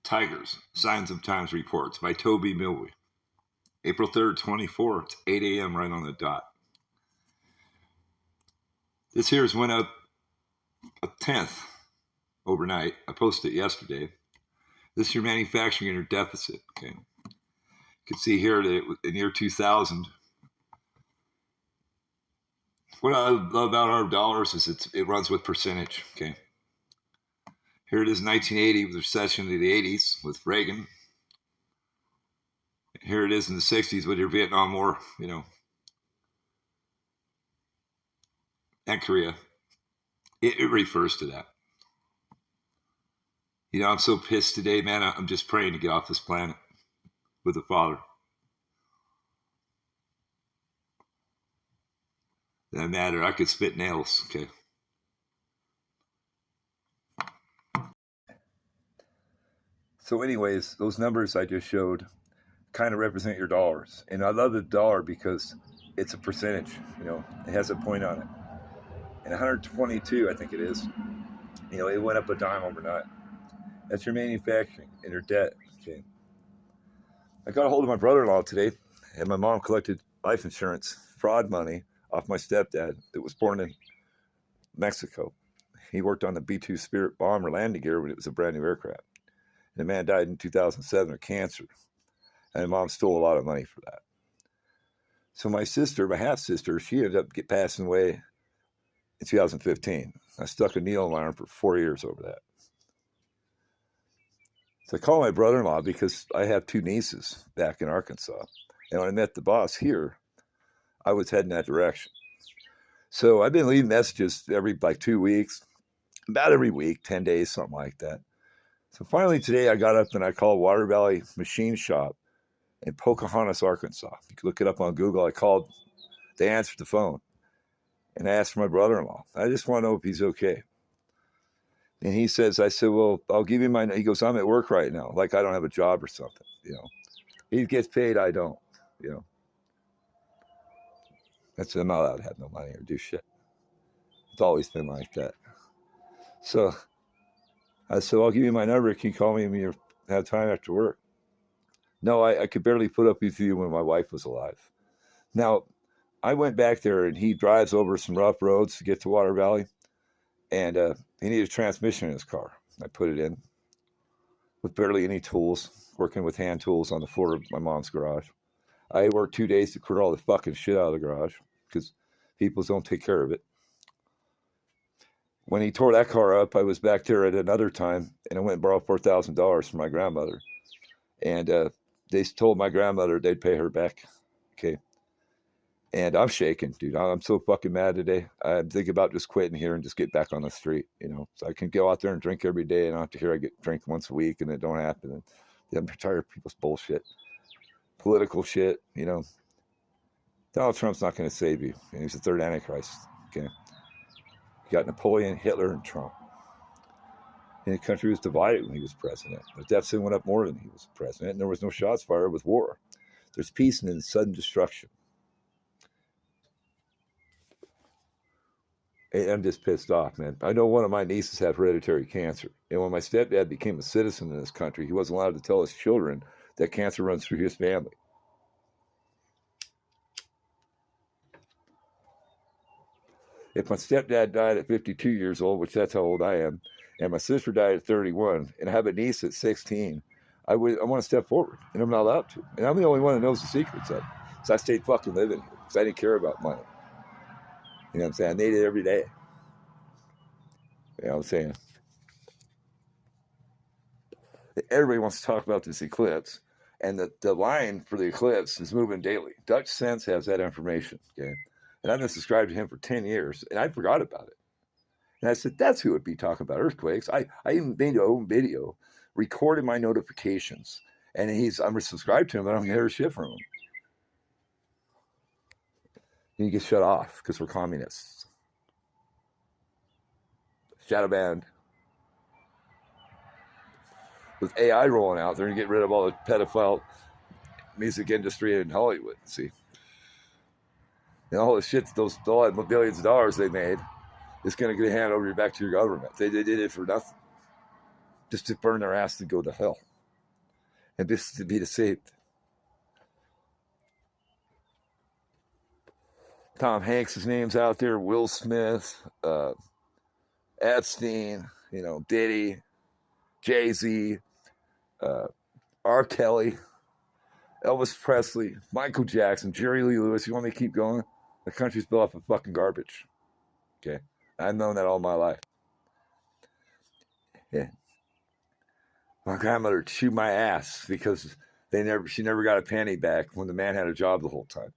Tigers, Signs of Times Reports by Toby Milwee. April 3rd, 24, it's 8 a.m. right on the dot. This here's went up a tenth overnight. I posted it yesterday. This is your manufacturing inner deficit. Okay, you can see here that in year 2000, what I love about our dollars is it runs with percentage. Okay, here it is, 1980, with the recession of the 80s with Reagan. Here it is in the 60s with your Vietnam War, and Korea. It refers to that. I'm so pissed today, man. I'm just praying to get off this planet with the Father. Doesn't matter. I could spit nails. Okay. So anyways, those numbers I just showed kind of represent your dollars. And I love the dollar because it's a percentage, it has a point on it. And 122, I think it is, it went up a dime overnight. That's your manufacturing and your debt. Okay. I got a hold of my brother-in-law today, and my mom collected life insurance fraud money off my stepdad that was born in Mexico. He worked on the B-2 Spirit bomber landing gear when it was a brand new aircraft. And the man died in 2007 of cancer. And my mom stole a lot of money for that. So my sister, my half-sister, she ended up passing away in 2015. I stuck a needle in my arm for 4 years over that. So I called my brother-in-law because I have 2 nieces back in Arkansas. And when I met the boss here, I was heading that direction. So I've been leaving messages every 2 weeks, about every week, 10 days, something like that. So finally today I got up and I called Water Valley Machine Shop in Pocahontas, Arkansas. You can look it up on Google. I called, they answered the phone, and I asked for my brother-in-law. I just want to know if he's okay. And he says, I said, well, I'll give you he goes, I'm at work right now. Like I don't have a job or something, He gets paid, I don't, That's, I'm not allowed to have no money or do shit. It's always been like that. So I said, I'll give you my number. Can you call me when you have time after work? No, I could barely put up with you when my wife was alive. Now, I went back there, and he drives over some rough roads to get to Water Valley, and he needed a transmission in his car. I put it in with barely any tools, working with hand tools on the floor of my mom's garage. I worked 2 days to clear all the fucking shit out of the garage because people don't take care of it. When he tore that car up, I was back there at another time, and I went and borrowed $4,000 from my grandmother. And they told my grandmother they'd pay her back. Okay. And I'm shaking, dude. I'm so fucking mad today. I'm thinking about just quitting here and just get back on the street, so I can go out there and drink every day and I don't have to hear I get drink once a week and it don't happen. And I'm tired of people's bullshit, political shit, Donald Trump's not going to save you. And he's the third Antichrist. Okay. You got Napoleon, Hitler, and Trump. And the country was divided when he was president. The deficit went up more than he was president, and there was no shots fired with war. There's peace and then sudden destruction. And I'm just pissed off, man. I know one of my nieces had hereditary cancer. And when my stepdad became a citizen in this country, he wasn't allowed to tell his children that cancer runs through his family. If my stepdad died at 52 years old, which that's how old I am, and my sister died at 31, and I have a niece at 16, I want to step forward, and I'm not allowed to. And I'm the only one that knows the secrets of it. So I stayed fucking living here because I didn't care about money. You know what I'm saying? I need it every day. You know what I'm saying? Everybody wants to talk about this eclipse, and the line for the eclipse is moving daily. Dutch Sense has that information, okay? And I've been subscribed to him for 10 years, and I forgot about it. And I said, that's who would be talking about earthquakes. I even made a home video, recorded my notifications, and I'm subscribed to him, and I don't hear shit from him. He gets shut off because we're communists. Shadow banned. With AI rolling out, they're going to get rid of all the pedophile music industry in Hollywood. See? And all the shit, all the billions of dollars they made, is going to get handed over back to your government. They did it for nothing. just to burn their ass to go to hell. And this to be saved. Tom Hanks' name's out there, Will Smith, Epstein, Diddy, Jay-Z, R. Kelly, Elvis Presley, Michael Jackson, Jerry Lee Lewis. You want me to keep going? The country's built off of fucking garbage. Okay? I've known that all my life. Yeah. My grandmother chewed my ass because she never got a penny back when the man had a job the whole time.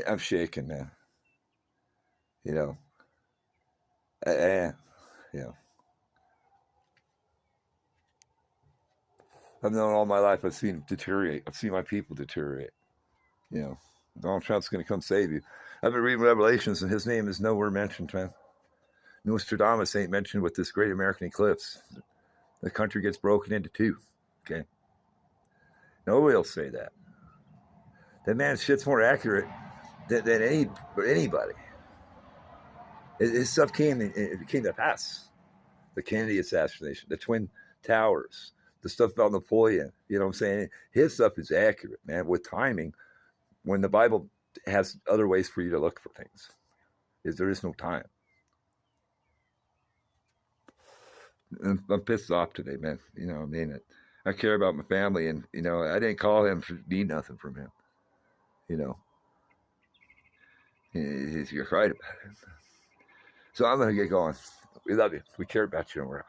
I'm shaking, man. I am. I've known all my life. I've seen them deteriorate. I've seen my people deteriorate. Donald Trump's going to come save you. I've been reading Revelations, and his name is nowhere mentioned, man. Nostradamus ain't mentioned with this great American eclipse. The country gets broken into two. Okay? Nobody will say that. That man's shit's more accurate than anybody. His stuff came to pass. The Kennedy assassination, the Twin Towers, the stuff about Napoleon. You know what I'm saying? His stuff is accurate, man, with timing. When the Bible has other ways for you to look for things, there is no time. And I'm pissed off today, man. I mean, I care about my family, and I didn't call him to need nothing from him. You're right about it. So I'm gonna get going. We love you. We care about you, and we're out.